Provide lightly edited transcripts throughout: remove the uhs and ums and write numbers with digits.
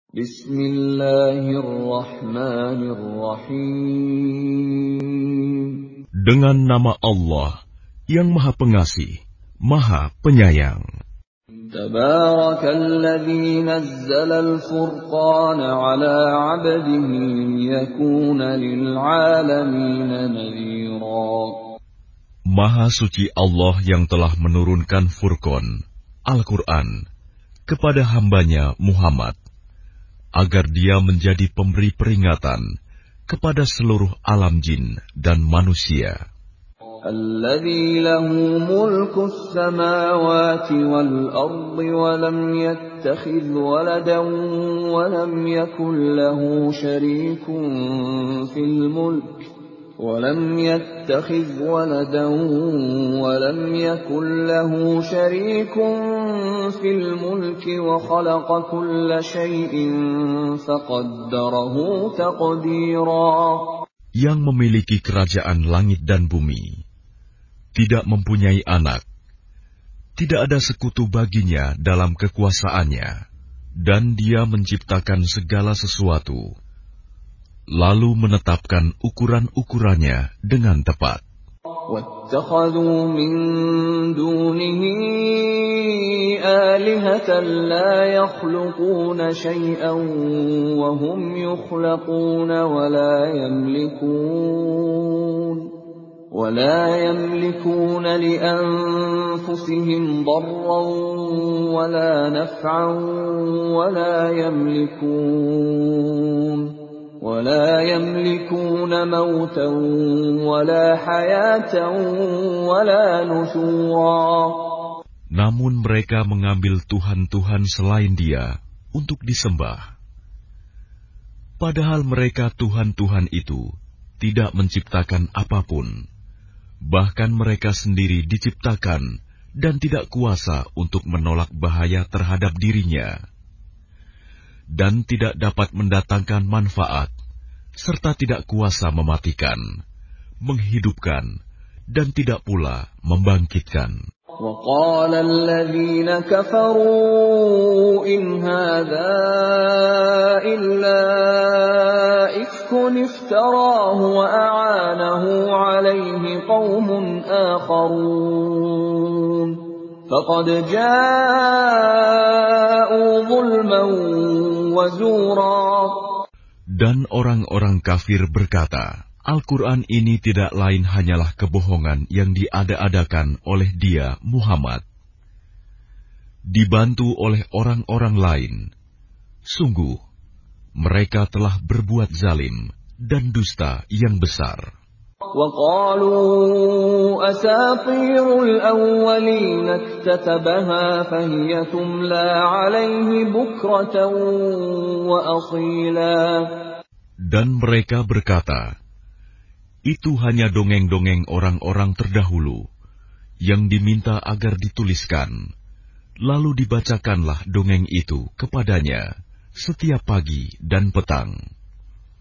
Bismillahirrahmanirrahim. Dengan nama Allah yang Maha Pengasih, Maha Penyayang. Tabarakalladzi nazzala al-furqana 'ala 'abdihi liyakuna lil'alamina nadhira. Maha suci Allah yang telah menurunkan Furqan, Al-Quran, kepada hambanya Muhammad, agar dia menjadi pemberi peringatan kepada seluruh alam jin dan manusia. Alladzi lahu mulku as-samawati wal ardi wa lam yattakhidh waladan wa lam yakul lahu sharikun fil mulk ولم يتخذ ولدا ولم يكن له شريك في الملك وخلق كل شيء فقدره تقديرا. Yang memiliki kerajaan langit dan bumi, tidak mempunyai anak, tidak ada sekutu baginya dalam kekuasaannya, dan dia menciptakan segala sesuatu, lalu menetapkan ukuran-ukurannya dengan tepat. وَاتَّخَذُوا مِن دُونِهِ آلِهَةً لَّا يَخْلُقُونَ شَيْئًا وَهُمْ يُخْلَقُونَ وَلَا يَمْلِكُونَ لِأَنفُسِهِمْ ضَرًّا وَلَا نَفْعًا ولا يملكون موتا ولا حياة ولا نشورا. Namun mereka mengambil Tuhan-Tuhan selain Dia untuk disembah. Padahal mereka Tuhan-Tuhan itu tidak menciptakan apapun. Bahkan mereka sendiri diciptakan dan tidak kuasa untuk menolak bahaya terhadap dirinya, dan tidak dapat mendatangkan manfaat, serta tidak kuasa mematikan, menghidupkan, dan tidak pula membangkitkan. وَقَالَ الَّذِينَ كَفَرُوا إِنْ هَذَا إِلَّا إِفْكٌ افْتَرَاهُ وَأَعَانَهُ عَلَيْهِ قَوْمٌ آخَرُونَ فَقَدْ جَاءُوا ظُلْمًا وَزُورًا. Dan orang-orang kafir berkata, Al-Quran ini tidak lain hanyalah kebohongan yang diada-adakan oleh dia, Muhammad, dibantu oleh orang-orang lain. Sungguh, mereka telah berbuat zalim dan dusta yang besar. وَقَالُوا أَسَاطِيرُ الْأَوَّلِينَ اكْتَتَبَهَا فَهِيَ تُمْلَى عَلَيْهِ بُكْرَةً وَأَصِيلًا. Dan mereka berkata, itu hanya dongeng-dongeng orang-orang terdahulu yang diminta agar dituliskan, lalu dibacakanlah dongeng itu kepadanya setiap pagi dan petang.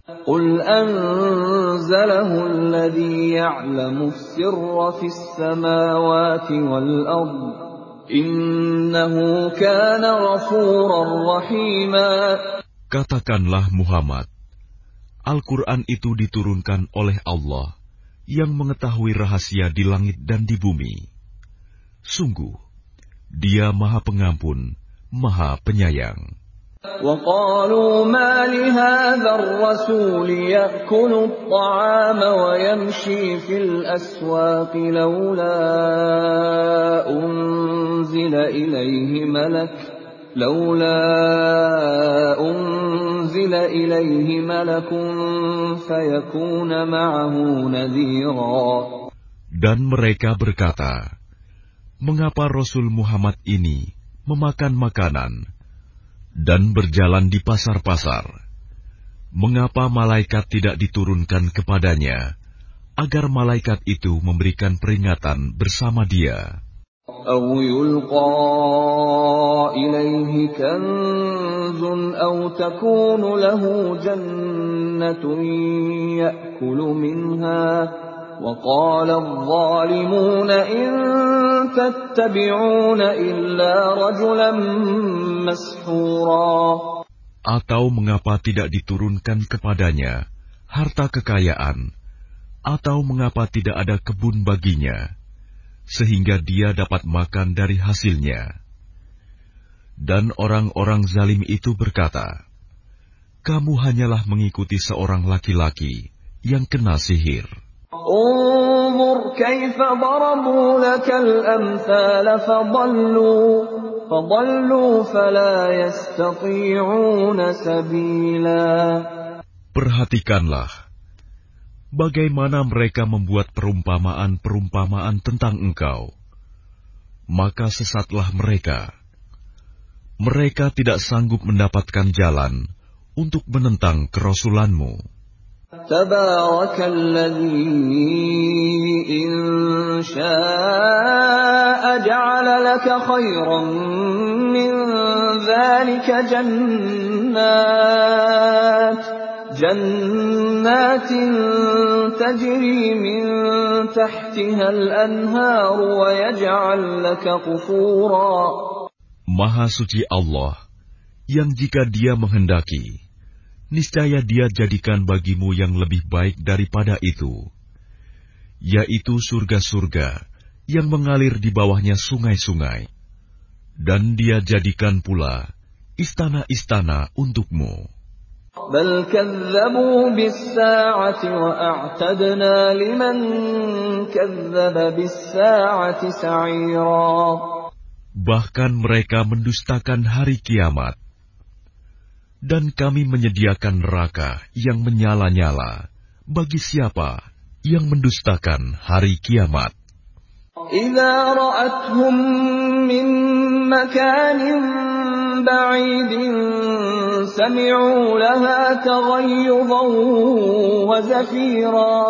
قُلْ أَنزَلَهُ الَّذِي يَعْلَمُ السِّرَّ فِي السَّمَاوَاتِ وَالْأَرْضِ إِنَّهُ كَانَ غَفُورًا رَّحِيمًا. Katakanlah Muhammad, Al-Quran itu diturunkan oleh Allah yang mengetahui rahasia di langit dan di bumi. Sungguh, Dia Maha Pengampun, Maha Penyayang. وَقَالُوا مَا لِهَذَا الرَّسُولِ يَأْكُلُ الطَّعَامَ وَيَمْشِي فِي الْأَسْوَاقِ لَوْلَا أُنزِلَ إِلَيْهِ مَلَكٌ فَيَكُونَ مَعَهُ نَذِيرًا. Dan mereka berkata, mengapa Rasul Muhammad ini memakan makanan dan berjalan di pasar-pasar? Mengapa malaikat tidak diturunkan kepadanya, agar malaikat itu memberikan peringatan bersama dia? أَوْ يُلْقَى إِلَيْهِ كَنزٌ أَوْ تَكُونُ لَهُ جَنَّةٌ يَأْكُلُ مِنْهَا وَقَالَ الظَّالِمُونَ إِن تَتَّبِعُونَ إِلَّا رَجُلًا مَّسْحُورًا. Atau mengapa tidak diturunkan kepadanya harta kekayaan, atau mengapa tidak ada kebun baginya, sehingga dia dapat makan dari hasilnya. Dan orang-orang zalim itu berkata, kamu hanyalah mengikuti seorang laki-laki yang kena sihir. انظر كيف ضربوا لك الأمثال فضلوا فلا يستطيعون سبيلا. Perhatikanlah bagaimana mereka membuat perumpamaan-perumpamaan tentang engkau, maka sesatlah mereka. Mereka tidak sanggup mendapatkan jalan untuk menentang kerasulanmu. Tabarakalladzi in syaa'a ja'ala laka khairan min dzalika jannatin tajri min tahtiha al-anhar wa yaj'al laka qusura. Maha suci Allah, yang jika Dia menghendaki, niscaya Dia jadikan bagimu yang lebih baik daripada itu, yaitu surga-surga yang mengalir di bawahnya sungai-sungai, dan Dia jadikan pula istana-istana untukmu. Bal kazzabu bis-sa'ati wa a'tadna liman kazzaba bis-sa'ati sa'ira. Bahkan mereka mendustakan hari kiamat, dan kami menyediakan neraka yang menyala-nyala bagi siapa yang mendustakan hari kiamat. Idza ra'athum min makanin ba'idin sami'u laha taghayyudan wa zafira.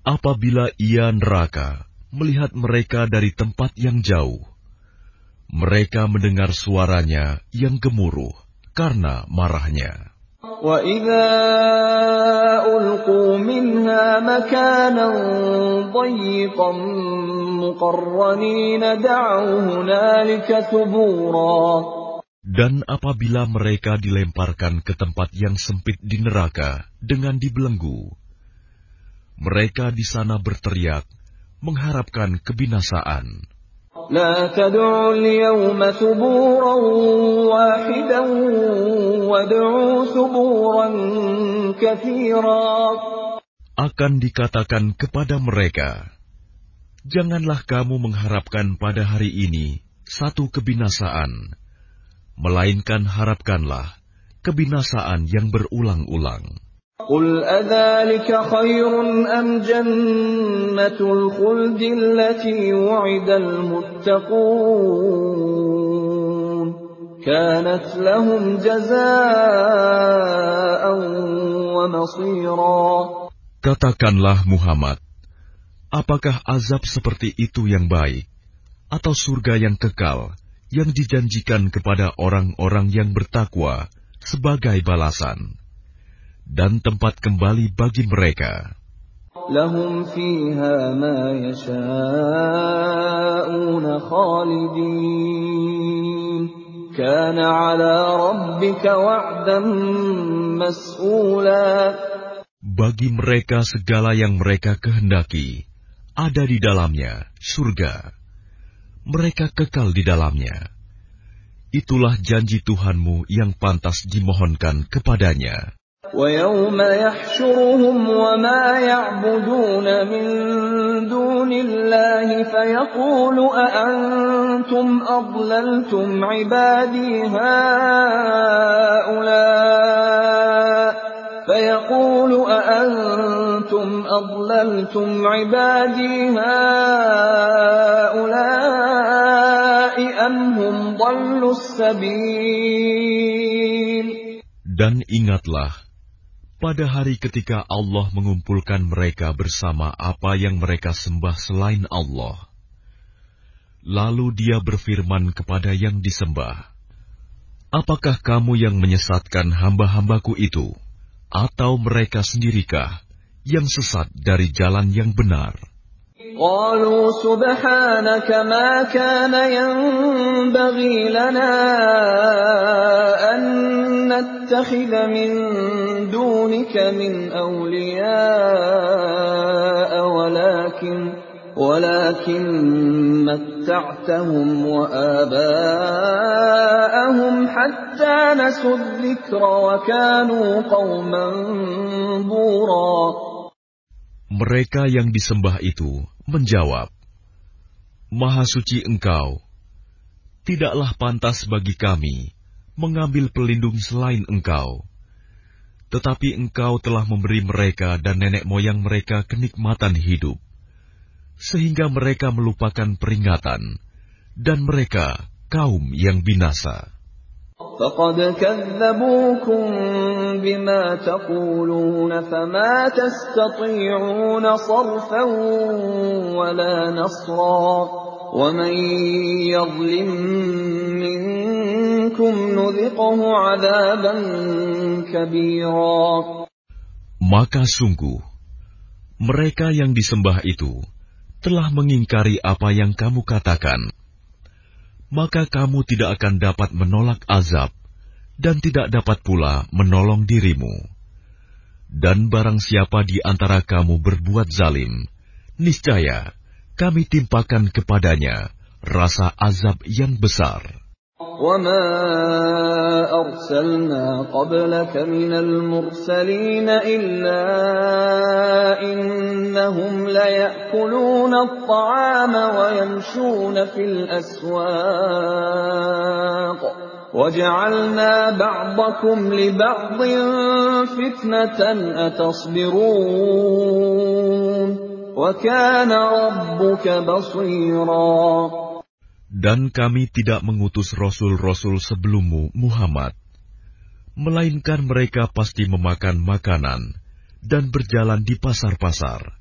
Apabila ia neraka melihat mereka dari tempat yang jauh, mereka mendengar suaranya yang gemuruh karena marahnya. وَإِذَا أُلْقُوا مِنْهَا مَكَانًا ضَيِّقًا مُقَرَّنِينَ دَعَوْا هُنَالِكَ ثُبُورًا. Dan apabila mereka dilemparkan ke tempat yang sempit di neraka dengan dibelenggu, mereka di sana berteriak mengharapkan kebinasaan. لا تدعوا اليوم ثبورا واحدا وادعوا ثبورا كثيرا. Akan dikatakan kepada mereka, janganlah kamu mengharapkan pada hari ini satu kebinasaan, melainkan harapkanlah kebinasaan yang berulang-ulang. قل أذلك خير أم جنة الخلد التي وعد المتقون كانت لهم جزاء ومصيرا. Katakanlah Muhammad, apakah azab seperti itu yang baik, atau surga yang kekal yang dijanjikan kepada orang-orang yang bertakwa sebagai balasan dan tempat kembali bagi mereka? Lahum fiha ma yasha'una khalidin kana 'ala rabbika wa'dan mas'ula. Bagi mereka segala yang mereka kehendaki ada di dalamnya surga. Mereka kekal di dalamnya. Itulah janji Tuhanmu yang pantas dimohonkan kepadanya. وَيَوْمَ يَحْشُرُهُمْ وَمَا يَعْبُدُونَ مِن دُونِ اللَّهِ فَيَقُولُ أَأَنْتُمْ أَضْلَلْتُمْ عِبَادِي هَؤُلَاءِ أَمْ هُمْ ضَلُّوا السَّبِيلَ. Dan ingatlah pada hari ketika Allah mengumpulkan mereka bersama apa yang mereka sembah selain Allah. Lalu Dia berfirman kepada yang disembah, apakah kamu yang menyesatkan hamba-hambaku itu, atau mereka sendirikah yang sesat dari jalan yang benar? قالوا سبحانك ما كان ينبغي لنا أن نتخذ من دونك من أولياء ولكن متعتهم وآباءهم حتى نسوا الذكر وكانوا قوما بورا. Mereka yang disembah itu menjawab, Maha suci Engkau, tidaklah pantas bagi kami mengambil pelindung selain Engkau. Tetapi Engkau telah memberi mereka dan nenek moyang mereka kenikmatan hidup, sehingga mereka melupakan peringatan, dan mereka kaum yang binasa. فَقَدْ كَذَّبُوكُمْ بِمَا تَقُولُونَ فَمَا تَسْتَطِيعُونَ صَرْفًا وَلَا نَصْرًا وَمَنْ يَظْلِمْ مِنْكُمْ نُذِقْهُ عَذَابًا كَبِيرًا. Maka sungguh, mereka yang disembah itu telah mengingkari apa yang kamu katakan. Maka kamu tidak akan dapat menolak azab, dan tidak dapat pula menolong dirimu. Dan barang siapa di antara kamu berbuat zalim, niscaya kami timpakan kepadanya rasa azab yang besar. وَمَا أَرْسَلْنَا قَبْلَكَ مِنَ الْمُرْسَلِينَ إِلَّا إِنَّهُمْ لَيَأْكُلُونَ الطَّعَامَ وَيَمْشُونَ فِي الْأَسْوَاقِ وَجَعَلْنَا بَعْضَكُمْ لِبَعْضٍ فِتْنَةً أَتَصْبِرُونَ وَكَانَ رَبُّكَ بَصِيرًا. Dan kami tidak mengutus rasul-rasul sebelummu, Muhammad, melainkan mereka pasti memakan makanan dan berjalan di pasar-pasar.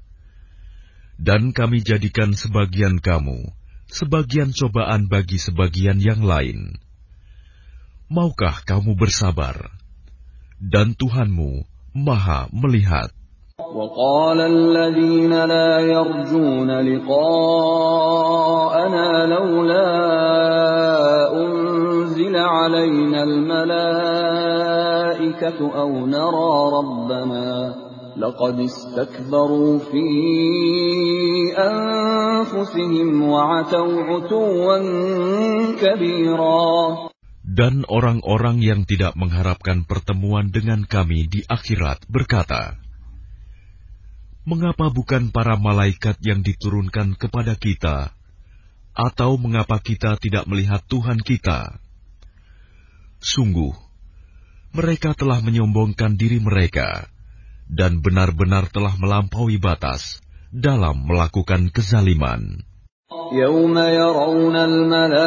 Dan kami jadikan sebagian kamu sebagian cobaan bagi sebagian yang lain. Maukah kamu bersabar? Dan Tuhanmu Maha melihat. وَقَالَ الَّذِينَ لَا يَرْجُونَ لِقَاءَنَا لَوْلَا أُنْزِلَ عَلَيْنَا الْمَلَائِكَةُ أَوْ نَرَى رَبَّنَا لَقَدِ اسْتَكْبَرُوا فِي أَنفُسِهِمْ وَعَتَوْا عُتُوًّا كَبِيرًا. Dan orang-orang yang tidak mengharapkan pertemuan dengan kami di akhirat berkata, mengapa bukan para malaikat yang diturunkan kepada kita? Atau mengapa kita tidak melihat Tuhan kita? Sungguh, mereka telah menyombongkan diri mereka, dan benar-benar telah melampaui batas dalam melakukan kezaliman. يَوْمَ يَرَوْنَ الْمَلَائِكَةَ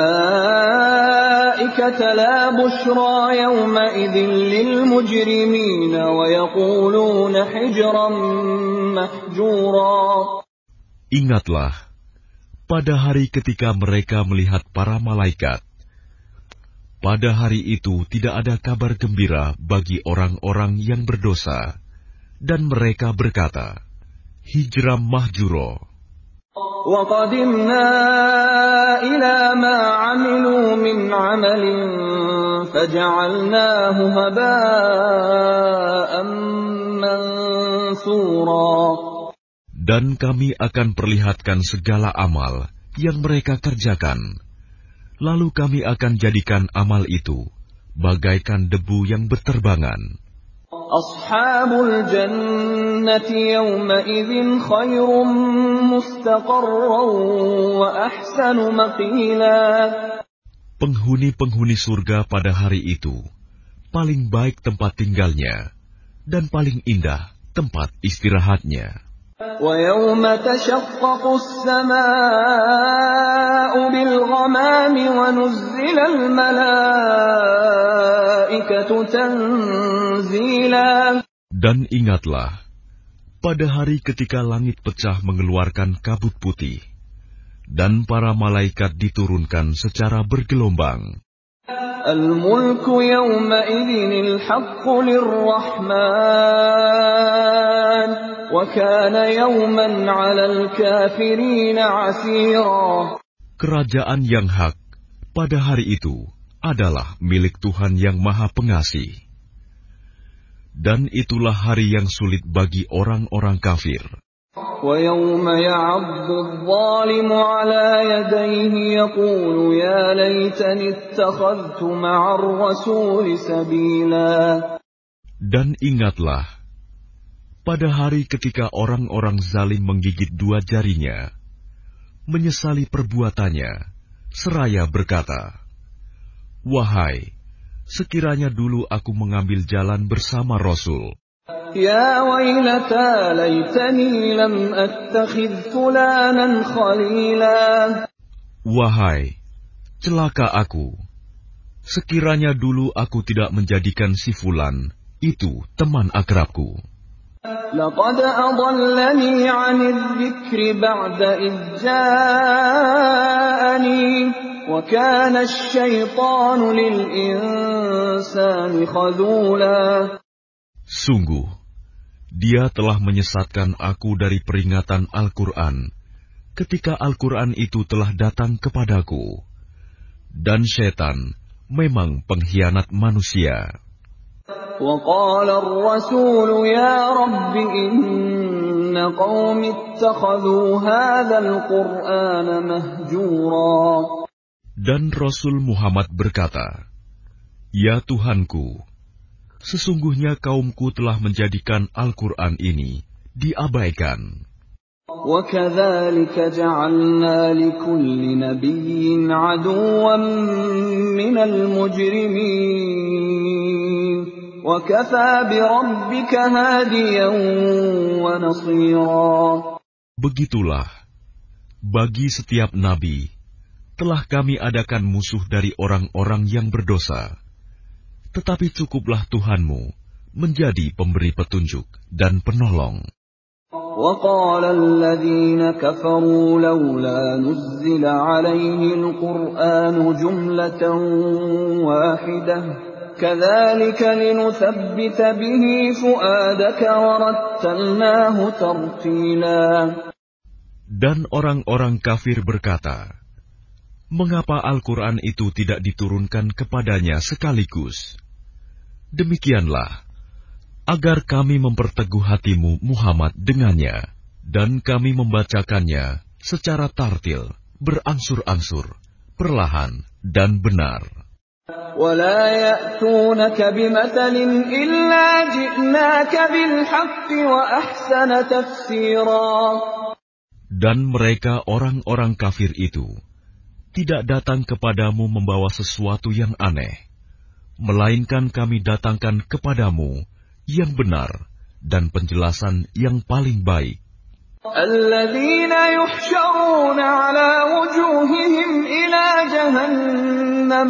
لَا بُشْرَى يَوْمَئِذٍ لِلْمُجْرِمِينَ وَيَقُولُونَ حِجْرًا مَحْجُورًا. Ingatlah, pada hari ketika mereka melihat para malaikat, pada hari itu tidak ada kabar gembira bagi orang-orang yang berdosa, dan mereka berkata, hijram mahjuro. وَقَدِمْنَا إِلَى مَا عَمِلُوا مِنْ عَمَلٍ فَجَعَلْنَاهُ هَبَاءً مَنْثُورًا. Dan kami akan perlihatkan segala amal yang mereka kerjakan, lalu kami akan jadikan amal itu bagaikan debu yang berterbangan. Ashabul jannati yawma idzin khairum mustaqarran wa ahsanu maqila. Penghuni-penghuni surga pada hari itu paling baik tempat tinggalnya dan paling indah tempat istirahatnya. Wa yawma tashaqqaqu as-samaa'u bil ghamami wa nuzzila al malaa'ikatu tanzila. Dan ingatlah, pada hari ketika langit pecah mengeluarkan kabut putih, dan para malaikat diturunkan secara bergelombang. Al-mulku yawma idzin al-haqqu lir-rahman. وكان يوما على الكافرين عسيرا. Kerajaan yang hak pada hari itu adalah milik Tuhan yang Maha Pengasih. Dan itulah hari yang sulit bagi orang-orang kafir. وَيَوْمَ يَعَضُّ الظَّالِمُ عَلَى يَدَيْهِ يَقُولُ يَا لَيْتَنِي اتَّخَذْتُ مَعَ الرَّسُولِ سَبِيلًا. Dan ingatlah, pada hari ketika orang-orang zalim menggigit dua jarinya, menyesali perbuatannya, seraya berkata, "Wahai, sekiranya dulu aku mengambil jalan bersama Rasul. Ya wailata laitani lam attakhidh fulanan khalila." Wahai, celaka aku, sekiranya dulu aku tidak menjadikan si Fulan itu teman akrabku. Laqad adallani 'anidh dzikri ba'da idh ja'ani wa kana asy-syaitanu lil insani khadula. Sungguh, dia telah menyesatkan aku dari peringatan Al-Quran ketika Al-Quran itu telah datang kepadaku. Dan syaitan memang pengkhianat manusia. وَقَالَ الرَّسُولُ يَا رَبِّ إِنَّ قَوْمِ اتَّخَذُوا هَذَا الْقُرْآنَ مَهْجُورًا. Dan Rasul Muhammad berkata, "Ya Tuhanku, sesungguhnya kaumku telah menjadikan Al-Quran ini diabaikan." وَكَذَلِكَ جَعَلْنَا لِكُلِّ نَبِيٍّ عَدُوًّا مِّنَ الْمُجْرِمِينَ وَكَفَى بِرَبِّكَ هَادِيًا وَنَصِيرًا. Begitulah, bagi setiap nabi telah kami adakan musuh dari orang-orang yang berdosa. Tetapi cukuplah Tuhanmu menjadi pemberi petunjuk dan penolong. وَقَالَ الَّذِينَ كَفَرُوا لَوْلَا نُزِّلَ عَلَيْهِ الْقُرْآنُ جُمْلَةً وَاحِدَةً كَذَلِكَ لِنُثَبِّتَ بِهِ فُؤَادَكَ وَرَتَّلْنَاهُ تَرْتِيلًا. Dan orang-orang kafir berkata, "Mengapa Al-Quran itu tidak diturunkan kepadanya sekaligus?" Demikianlah, agar kami memperteguh hatimu Muhammad dengannya, dan kami membacakannya secara tartil, berangsur-angsur, perlahan dan benar. وَلَا يَأْتُونَكَ بِمَثَلٍ إِلَّا جِئْنَاكَ بِالْحَقِّ وَأَحْسَنَ تَفْسِيرًا. Dan mereka orang-orang kafir itu tidak datang kepadamu membawa sesuatu yang aneh, melainkan kami datangkan kepadamu yang benar dan penjelasan yang paling baik. الَّذِينَ يُحْشَرُونَ عَلَى وُجُوهِهِمْ إِلَى جَهَنَّمَ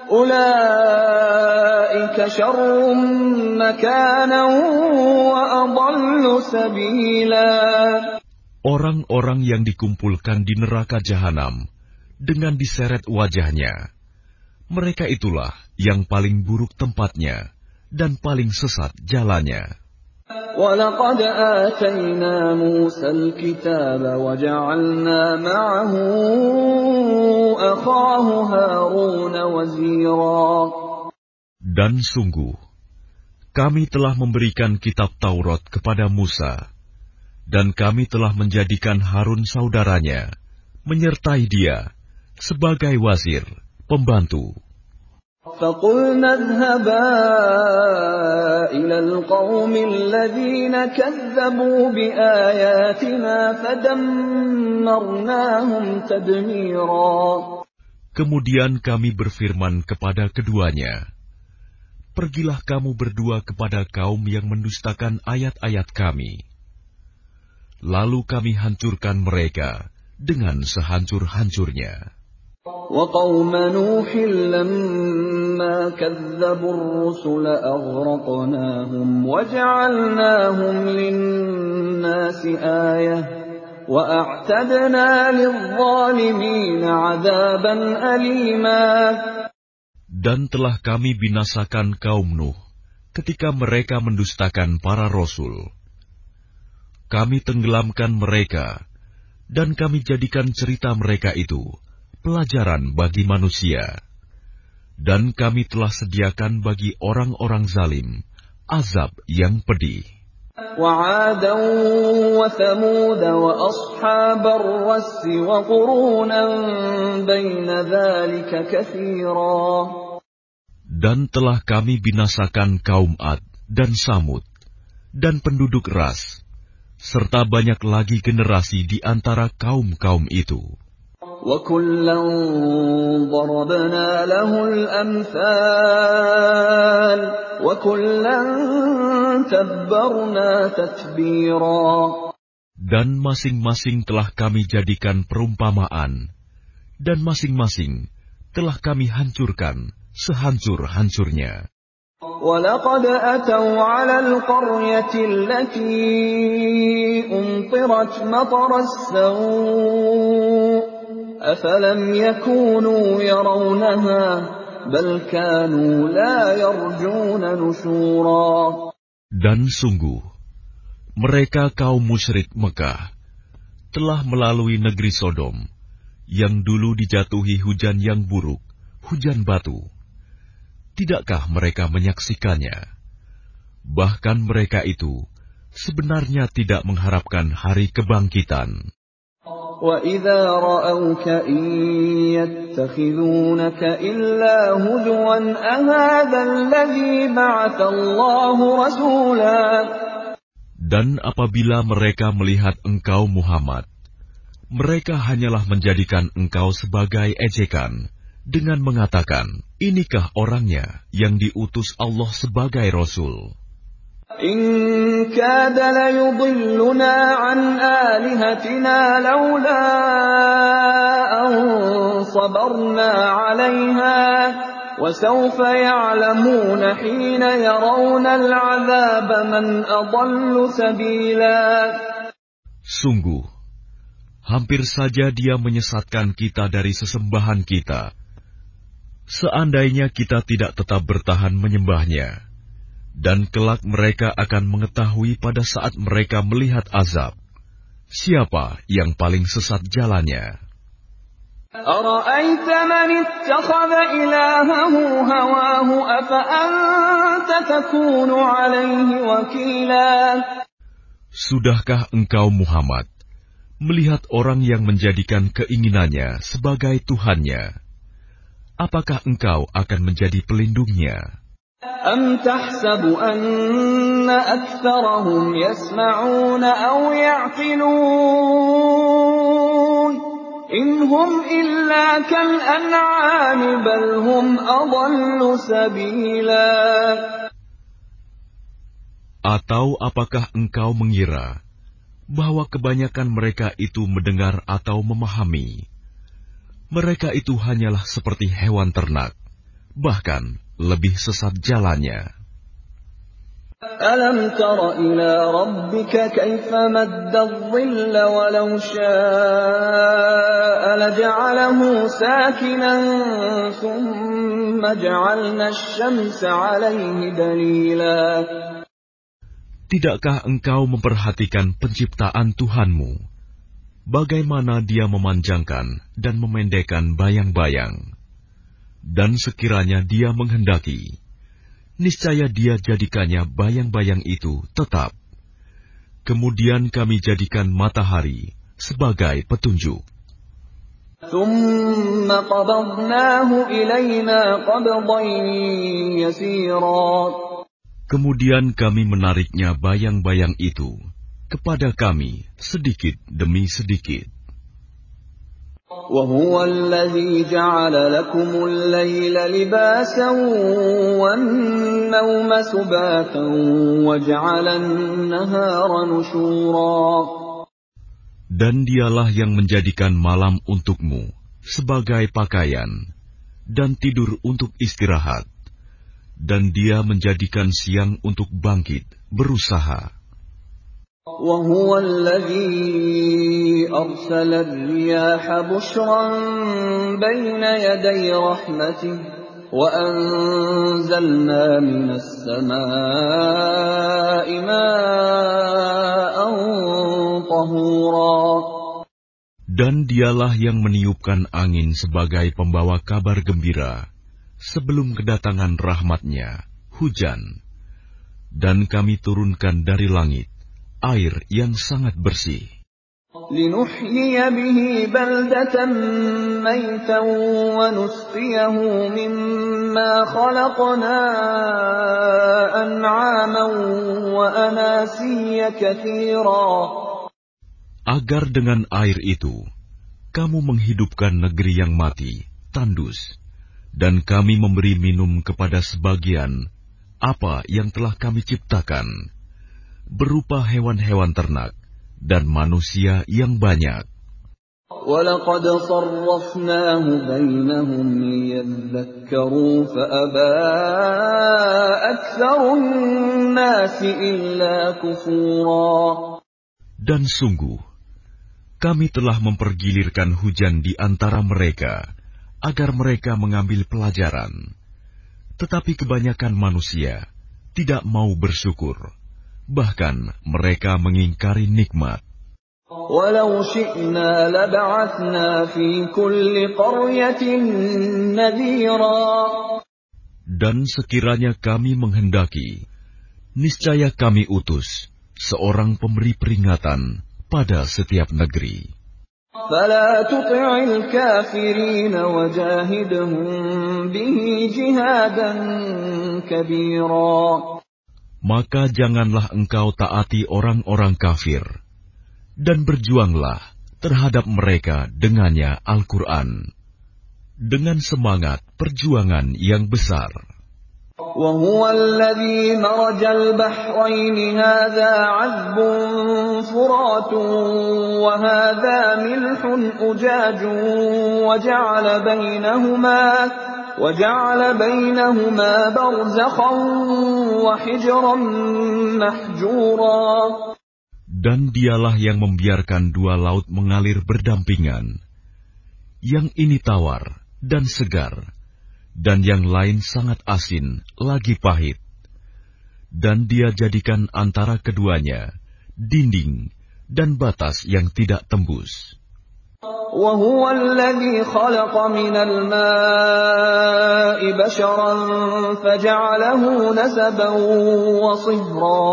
أُولَئِكَ شَرٌّ مَكَانًا وَأَضَلُّ سَبِيلًا. Orang-orang yang dikumpulkan di neraka jahanam dengan diseret wajahnya, mereka itulah yang paling buruk tempatnya dan paling sesat jalannya. وَلَقَدْ آتَيْنَا مُوسَى الْكِتَابَ وَجَعَلْنَا مَعَهُ أَخَاهُ هَارُونَ وَزِيرًا. Dan sungguh, kami telah memberikan kitab Taurat kepada Musa, dan kami telah menjadikan Harun saudaranya, menyertai dia sebagai wazir, pembantu. فَقُلْنَا اذْهَبَا إِلَى الْقَوْمِ الَّذِينَ كَذَّبُوا بِآيَاتِنَا فَدَمَّرْنَاهُمْ تَدْمِيرًا. Kemudian kami berfirman kepada keduanya, "Pergilah kamu berdua kepada kaum yang mendustakan ayat-ayat kami." Lalu kami hancurkan mereka dengan sehancur-hancurnya. وَقَوْمَ نُوحٍ لَمَّا كَذَّبُوا الرُّسُلَ أَغْرَقْنَاهُمْ وَجَعَلْنَاهُمْ لِلنَّاسِ آيَةً وَأَعْتَدْنَا لِلظَّالِمِينَ عَذَابًا أَلِيمًا. Dan telah kami binasakan kaum Nuh ketika mereka mendustakan para rasul. Kami tenggelamkan mereka, dan kami jadikan cerita mereka itu pelajaran bagi manusia. Dan kami telah sediakan bagi orang-orang zalim azab yang pedih. وعادا وثمود وأصحاب الرس وقرونا بين ذلك كثيرا. Dan telah kami binasakan kaum Ad dan Samud, dan penduduk Ras, serta banyak lagi generasi di antara kaum-kaum itu. وَكُلًّا ضَرَبْنَا لَهُ الْأَمْثَالَ وَكُلًّا تَبَّرْنَا تَتْبِيرًا. Dan masing-masing telah kami jadikan perumpamaan, dan masing-masing telah kami hancurkan sehancur-hancurnya. وَلَقَدْ أَتَوْا عَلَى الْقَرْيَةِ الَّتِي أُمْطِرَتْ مَطَرَ السَّوْءِ أَفَلَمْ يَكُونُوا يَرَوْنَهَا بَلْ كَانُوا لَا يَرْجُونَ نُشُورًا. Dan sungguh, mereka kaum musyrik Mekah telah melalui negeri Sodom, yang dulu dijatuhi hujan yang buruk, hujan batu. Tidakkah mereka menyaksikannya? Bahkan mereka itu sebenarnya tidak mengharapkan hari kebangkitan. وَإِذَا رَأَوْكَ إِن يَتَّخِذُونَكَ إِلَّا هُزُوًا أَهَذَا الَّذِي بَعَثَ اللَّهُ رَسُولًا. Dan apabila mereka melihat engkau Muhammad, mereka hanyalah menjadikan engkau sebagai ejekan, dengan mengatakan, inikah orangnya yang diutus Allah sebagai Rasul? إِن كَادَ لَيُضِلُّنَا عَنْ آلِهَتِنَا لَوْلَا أَن صَبَرْنَا عَلَيْهَا وَسَوْفَ يَعْلَمُونَ حِينَ يَرَوْنَ الْعَذَابَ مَنْ أَضَلُّ سَبِيلًا. Sungguh, hampir saja dia menyesatkan kita dari sesembahan kita. Seandainya kita tidak tetap bertahan menyembahnya, dan kelak mereka akan mengetahui pada saat mereka melihat azab, siapa yang paling sesat jalannya. أَرَأَيْتَ مَنِ اتَّخَذَ إِلَٰهَهُ هَوَاهُ أَفَأَنتَ تَكُونُ عَلَيْهِ وَكِيلًا. Sudahkah engkau Muhammad melihat orang yang menjadikan keinginannya sebagai Tuhannya? Apakah engkau akan menjadi pelindungnya? أَمْ تَحْسَبُ أَنَّ أَكْثَرَهُمْ يَسْمَعُونَ أَوْ يَعْقِلُونَ إِنْ هُمْ إِلَّا كَالْأَنْعَامِ بَلْ هُمْ أَضَلُّ سَبِيلًا. Atau apakah engkau mengira bahwa kebanyakan mereka itu mendengar atau memahami? Mereka itu hanyalah seperti hewan ternak, bahkan lebih sesat jalannya. أَلَمْ تَرَ إِلَى رَبِّكَ كَيْفَ مَدَّ الظِّلَّ وَلَوْ شَاءَ لَجَعَلَهُ سَاكِنًا ثُمَّ جَعَلْنَا الشَّمْسَ عَلَيْهِ دَلِيلًا. Tidakkah engkau memperhatikan penciptaan Tuhanmu, bagaimana Dia memanjangkan dan memendekkan bayang-bayang? Dan sekiranya Dia menghendaki, niscaya Dia jadikannya bayang-bayang itu tetap. Kemudian kami jadikan matahari sebagai petunjuk. ثُمَّ قَبَضْنَاهُ إِلَيْنَا قَبْضًا يَسِيرًا. Kemudian kami menariknya bayang-bayang itu kepada kami sedikit demi sedikit. وَهُوَ الَّذِي جَعَلَ لَكُمُ اللَّيْلَ لِبَاسًا وَالنَّوْمَ سُبَاتًا وَجَعَلَ النَّهَارَ نُشُورًا. Dan Dialah yang menjadikan malam untukmu sebagai pakaian, dan tidur untuk istirahat, dan Dia menjadikan siang untuk bangkit, berusaha. وَهُوَ الَّذِي أَرْسَلَ الرِّيَاحَ بُشْرًا بَيْنَ يَدَيْ رَحْمَتِهِ وَأَنزَلْنَا مِنَ السَّمَاءِ مَاءً طَهُورًا. Dan dialah yang meniupkan angin sebagai pembawa kabar gembira sebelum kedatangan rahmat-Nya, hujan. Dan kami turunkan dari langit air yang sangat bersih. لِنُحْيِيَ بِهِ بَلْدَةً مَيْتًا وَنُسْقِيَهُ مِمَّا خَلَقْنَا أَنْعَامًا وَأَنَاسِيَّ كَثِيرًا. Agar dengan air itu kamu menghidupkan negeri yang mati, tandus, dan kami memberi minum kepada sebagian apa yang telah kami ciptakan, berupa hewan-hewan ternak dan manusia yang banyak. وَلَقَدْ صَرَّفْنَاهُ بَيْنَهُمْ لِيَذَّكَّرُوا فَأَبَى أَكْثَرُ النَّاسِ إِلَّا كُفُورًا. Dan sungguh, kami telah mempergilirkan hujan di antara mereka, agar mereka mengambil pelajaran. Tetapi kebanyakan manusia tidak mau bersyukur, bahkan mereka mengingkari nikmat. وَلَوْ شِئْنَا لَبَعَثْنَا فِي كُلِّ قَرْيَةٍ نَذِيرًا. Dan sekiranya kami menghendaki, niscaya kami utus seorang pemberi peringatan pada setiap negeri. فَلَا تُطِعِ الْكَافِرِينَ وَجَاهِدْهُم بِهِ جِهَادًا كَبِيرًا. Maka janganlah engkau taati orang-orang kafir, dan berjuanglah terhadap mereka dengannya Al-Quran, dengan semangat perjuangan yang besar. وَهُوَ الَّذِي مَرَجَ الْبَحْرَيْنِ هَذَا عَذْبٌ فُرَاتٌ وَهَذَا مِلْحٌ أُجَاجٌ وَجَعَلَ بَيْنَهُمَا بَرْزَخًا وَحِجْرًا مَحْجُورًا. Dan dialah yang membiarkan dua laut mengalir berdampingan, yang ini tawar dan segar, dan yang lain sangat asin, lagi pahit. Dan Dia jadikan antara keduanya dinding dan batas yang tidak tembus. وَهُوَ الَّذِي خَلَقَ مِنَ الْمَاءِ بَشَرًا فَجَعَلَهُ نَسَبًا وَصِهْرًا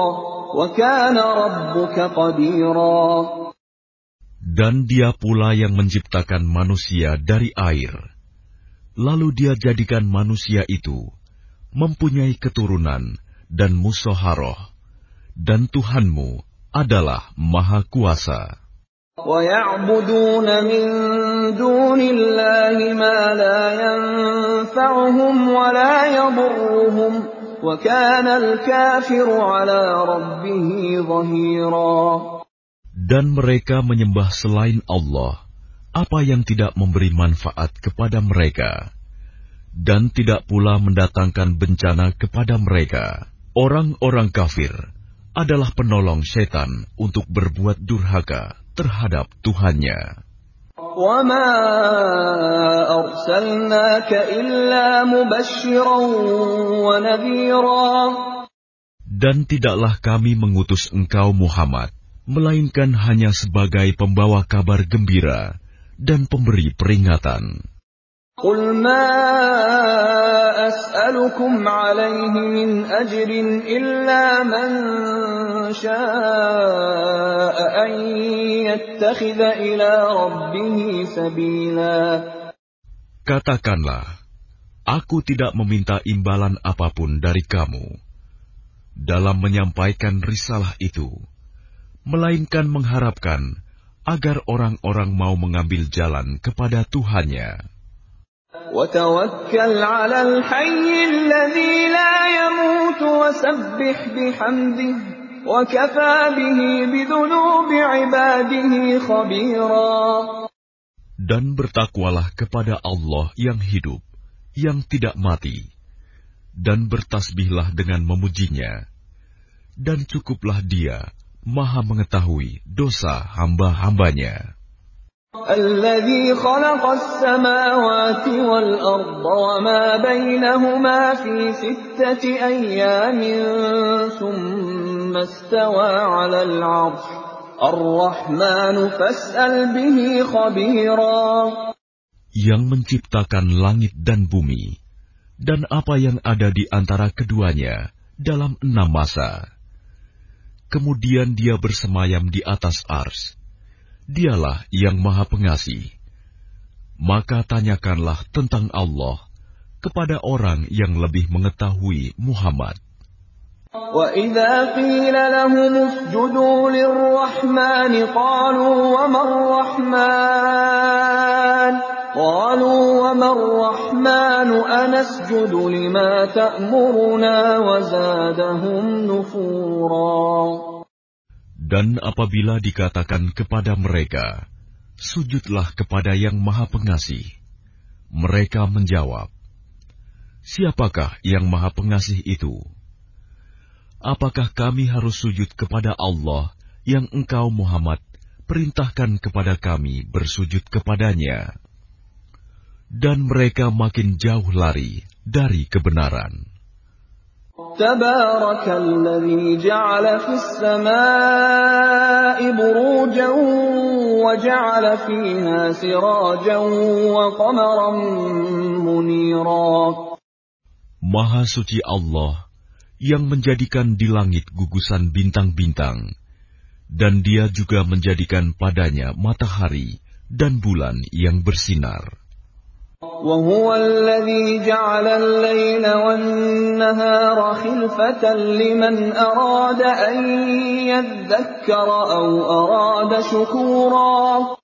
وَكَانَ رَبُّكَ قَدِيرًا. Dan Dia pula yang menciptakan manusia dari air. Lalu Dia jadikan manusia itu mempunyai keturunan dan musyawarah, dan Tuhanmu adalah Maha Kuasa. وَيَعْبُدُونَ مِن دُونِ اللَّهِ مَا لَا يَنفَعُهُمْ وَلَا يَضُرُّهُمْ وَكَانَ الْكَافِرُ عَلَى رَبِّهِ ظَهِيرًا. Dan mereka menyembah selain Allah apa yang tidak memberi manfaat kepada mereka, dan tidak pula mendatangkan bencana kepada mereka. Orang-orang kafir adalah penolong setan untuk berbuat durhaka terhadap Tuhannya. وَمَا أَرْسَلْنَاكَ إِلَّا مُبَشِّرًا وَنَذِيرًا. Dan tidaklah kami mengutus engkau Muhammad, melainkan hanya sebagai pembawa kabar gembira dan pemberi peringatan. قُلْ مَا أَسْأَلُكُمْ عَلَيْهِ مِنْ أَجْرٍ إِلَّا مَنْ شَاءَ أَنْ يَتَّخِذَ إِلَى رَبِّهِ سَبِيلًا. Katakanlah, aku tidak meminta imbalan apapun dari kamu dalam menyampaikan risalah itu, melainkan mengharapkan agar orang-orang mau mengambil jalan kepada Tuhannya. وَتَوَكَّلْ عَلَى الْحَيِّ الَّذِي لَا يَمُوتُ وَسَبِّحْ بِحَمْدِهِ وَكَفَى بِهِ بِذُنُوبِ عِبَادِهِ خَبِيرًا. Dan bertakwalah kepada Allah yang hidup, yang tidak mati, dan bertasbihlah dengan memujinya, dan cukuplah Dia Maha mengetahui dosa hamba-hambanya. الذي خلق السماوات والأرض وما بينهما في 6 أيام ثم استوى على العرش الرحمن فاسأل به خبيرا. Yang menciptakan langit dan bumi dan apa yang ada di antara keduanya dalam 6 masa. Kemudian dia bersemayam di atas ars. Dialah yang Maha Pengasih. Maka tanyakanlah tentang Allah kepada orang yang lebih mengetahui Muhammad. وَإِذَا قِيلَ لَهُمُ اسْجُدُوا لِلرَّحْمَنِ قَالُوا وَمَا الرَّحْمَنُ أَنَسْجُدُ لِمَا تَأْمُرُنَا وَزَادَهُمْ نُفُورًا. Dan apabila dikatakan kepada mereka, sujudlah kepada yang Maha Pengasih, mereka menjawab, siapakah yang Maha Pengasih itu? Apakah kami harus sujud kepada Allah yang engkau Muhammad perintahkan kepada kami bersujud kepadanya? Dan mereka makin jauh lari dari kebenaran. تبارك الذي جعل في السماء بروجا وجعل فيها سراجا وقمرا منيرا. Maha suci Allah yang menjadikan di langit gugusan bintang-bintang, dan Dia juga menjadikan padanya matahari dan bulan yang bersinar. وهو الذي جعل الليل والنهار خلفة لمن أراد أن يذكر أو أراد شكورا.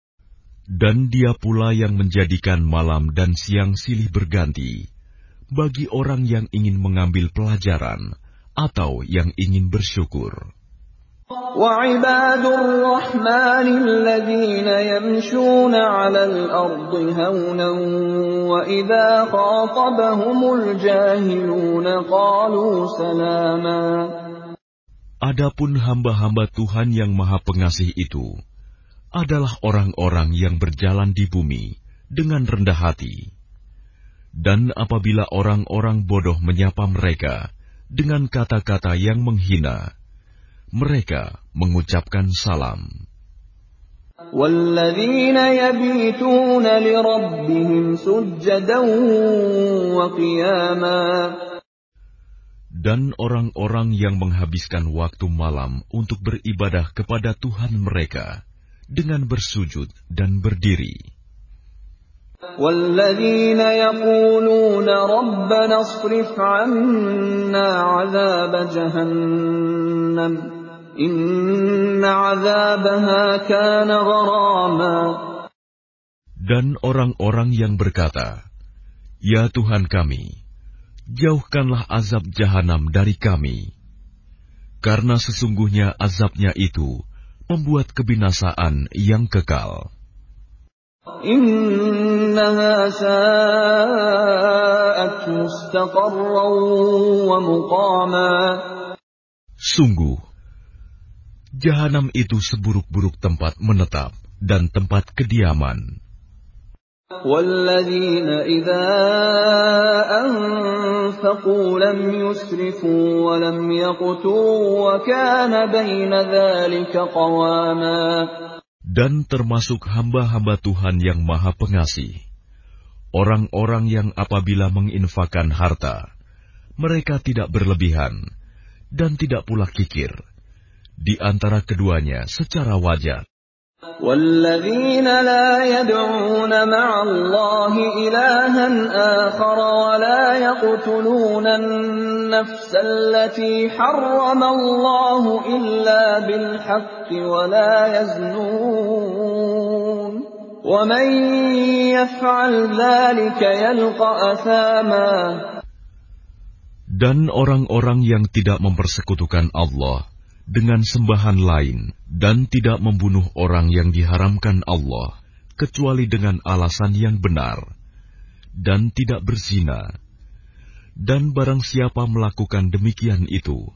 Dan Dia pula yang menjadikan malam dan siang silih berganti bagi orang yang ingin mengambil pelajaran atau yang ingin bersyukur. وعباد الرحمن الذين يمشون على الأرض هونا وإذا خاطبهم الجاهلون قالوا سلاما. Adapun hamba-hamba Tuhan yang Maha Pengasih itu adalah orang-orang yang berjalan di bumi dengan rendah hati. Dan apabila orang-orang bodoh menyapa mereka dengan kata-kata yang menghina, mereka mengucapkan salam. وَالَّذِينَ يَبِيتُونَ لِرَبِّهِمْ سُجَّدًا وَقِيَامًا. Dan orang-orang yang menghabiskan waktu malam untuk beribadah kepada Tuhan mereka dengan bersujud dan berdiri. وَالَّذِينَ يَقُولُونَ رَبَّنَا اصْرِفْ عَنَّا عَذَابَ جَهَنَّمَ إِنَّ عَذَابَهَا كَانَ غَرَامًا. Dan orang-orang yang berkata, Ya Tuhan kami, jauhkanlah azab jahanam dari kami, karena sesungguhnya azabnya itu membuat kebinasaan yang kekal. إِنَّهَا سَاءَتْ مُسْتَقَرًّا وَمُقَامًا. Sungguh, jahanam itu seburuk-buruk tempat menetap dan tempat kediaman. وَالَّذِينَ إِذَا أَنفَقُوا لَمْ يُسْرِفُوا وَلَمْ يَقْتُرُوا وَكَانَ بَيْنَ ذَلِكَ قَوَامًا. Dan termasuk hamba-hamba Tuhan yang Maha Pengasih, orang-orang yang apabila menginfakkan harta, mereka tidak berlebihan dan tidak pula kikir, di antara keduanya secara wajar. وَالَّذِينَ لَا يَدْعُونَ مَعَ اللَّهِ إِلَٰهًا آخَرَ وَلَا يَقْتُلُونَ النَّفْسَ الَّتِي حَرَّمَ اللَّهُ إِلَّا بِالْحَقِّ وَلَا يَزْنُونَ وَمَن يَفْعَلْ ذَلِكَ يَلْقَ أَثَامًا. Dan orang-orang yang tidak mempersekutukan Allah dengan sembahan lain dan tidak membunuh orang yang diharamkan Allah kecuali dengan alasan yang benar dan tidak berzina, dan barang siapa melakukan demikian itu,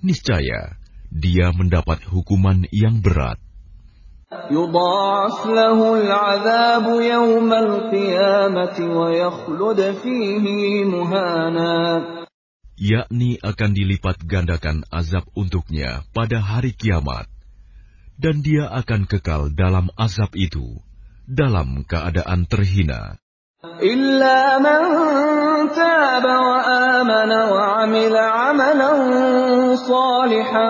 niscaya dia mendapat hukuman yang berat. يضاعف له العذاب يوم القيامة ويخلد فيه مهانا. Yakni akan dilipat gandakan azab untuknya pada hari kiamat, dan dia akan kekal dalam azab itu, dalam keadaan terhina. إلا من تاب وآمن وعمل عملا صالحا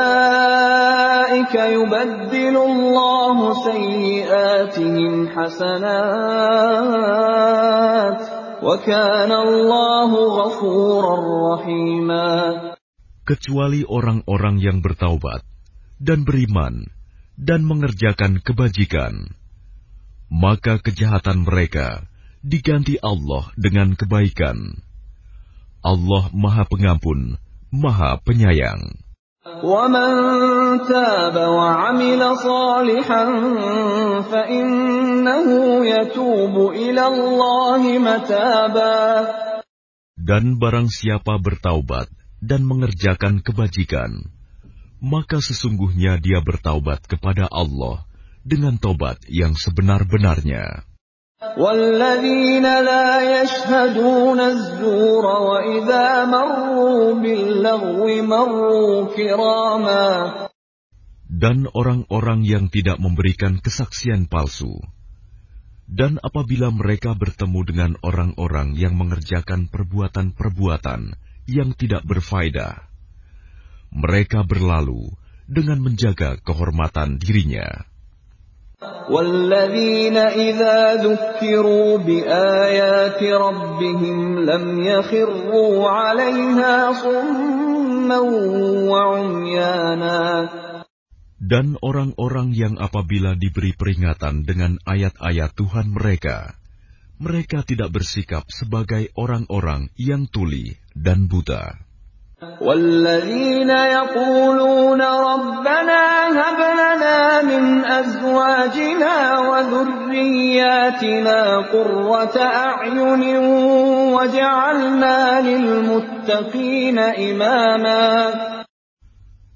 فأولئك يبدل الله سيئاتهم حسنات وكان الله غفورا رحيما. Kecuali orang-orang yang bertaubat dan beriman dan mengerjakan kebajikan, maka kejahatan mereka diganti Allah dengan kebaikan. Allah Maha Pengampun, Maha Penyayang. وَمَن تَابَ وَعَمِلَ صَالِحًا فَإِنَّهُ يَتُوبُ إِلَى اللَّهِ مَتَابًا. Dan barang siapa bertaubat dan mengerjakan kebajikan, maka sesungguhnya dia bertaubat kepada Allah dengan taubat yang sebenar-benarnya. وَالَّذِينَ لَا يَشْهَدُونَ الزُّورَ وَإِذَا مَرُّوا بِاللَّغْوِ مَرُّوا كِرَامًا. Dan orang-orang yang tidak memberikan kesaksian palsu, dan apabila mereka bertemu dengan orang-orang yang mengerjakan perbuatan-perbuatan yang tidak berfaedah, mereka berlalu dengan menjaga kehormatan dirinya. وَالَّذِينَ إِذَا ذُكِّرُوا بِآيَاتِ رَبِّهِمْ لَمْ يَخِرُّوا عَلَيْهَا صُمًّا وَعُمْيَانًا. Dan orang-orang yang apabila diberi peringatan dengan ayat-ayat Tuhan mereka, mereka tidak bersikap sebagai orang-orang yang tuli dan buta. وَالَّذِينَ يَقُولُونَ رَبَّنَا هَبْ لَنَا مِنْ أَزْوَاجِنَا وَذُرِّيَّاتِنَا قُرَّةَ أَعْيُنٍ وَاجْعَلْنَا لِلْمُتَّقِينَ إِمَامًا.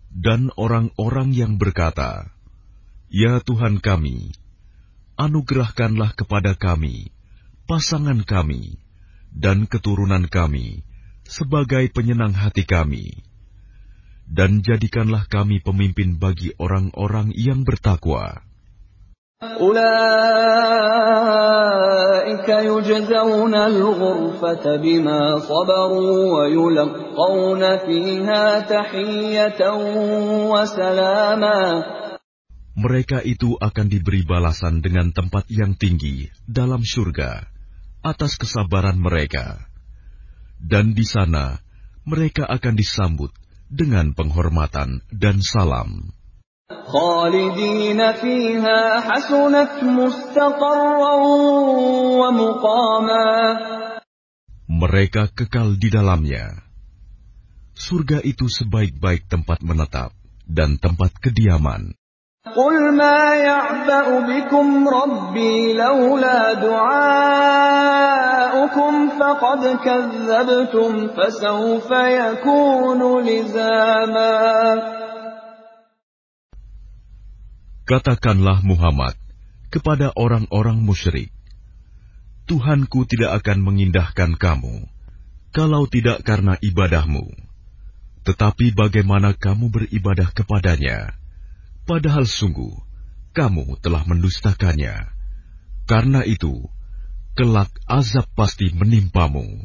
Dan orang-orang yang berkata, "Ya Tuhan kami, anugerahkanlah kepada kami, pasangan kami, dan keturunan kami, sebagai penyenang hati kami, dan jadikanlah kami pemimpin bagi orang-orang yang bertakwa." أُولَئِكَ يُجْزَوْنَ الْغُرْفَةَ بِمَا صَبَرُوا وَيُلَقَّوْنَ فِيهَا تَحِيَّةً وَسَلَامًا. Mereka itu akan diberi balasan dengan tempat yang tinggi dalam surga atas kesabaran mereka. Dan di sana mereka akan disambut dengan penghormatan dan salam. خَالِدِينَ فِيهَا حَسُنَتْ مُسْتَقَرًّا وَمُقَامًا. Mereka kekal di dalamnya. Surga itu sebaik-baik tempat menetap dan tempat kediaman. قُلْ مَا يَعْبَأُ بِكُمْ رَبِّي لَوْلَا دُعَاؤُكُمْ فَقَدْ كَذَّبْتُمْ فَسَوْفَ يَكُونُ لِزَامًا. Katakanlah Muhammad kepada orang-orang musyrik, Tuhanku tidak akan mengindahkan kamu, kalau tidak karena ibadahmu. Tetapi bagaimana kamu beribadah kepadanya, padahal sungguh kamu telah mendustakannya. Karena itu, kelak azab pasti menimpamu.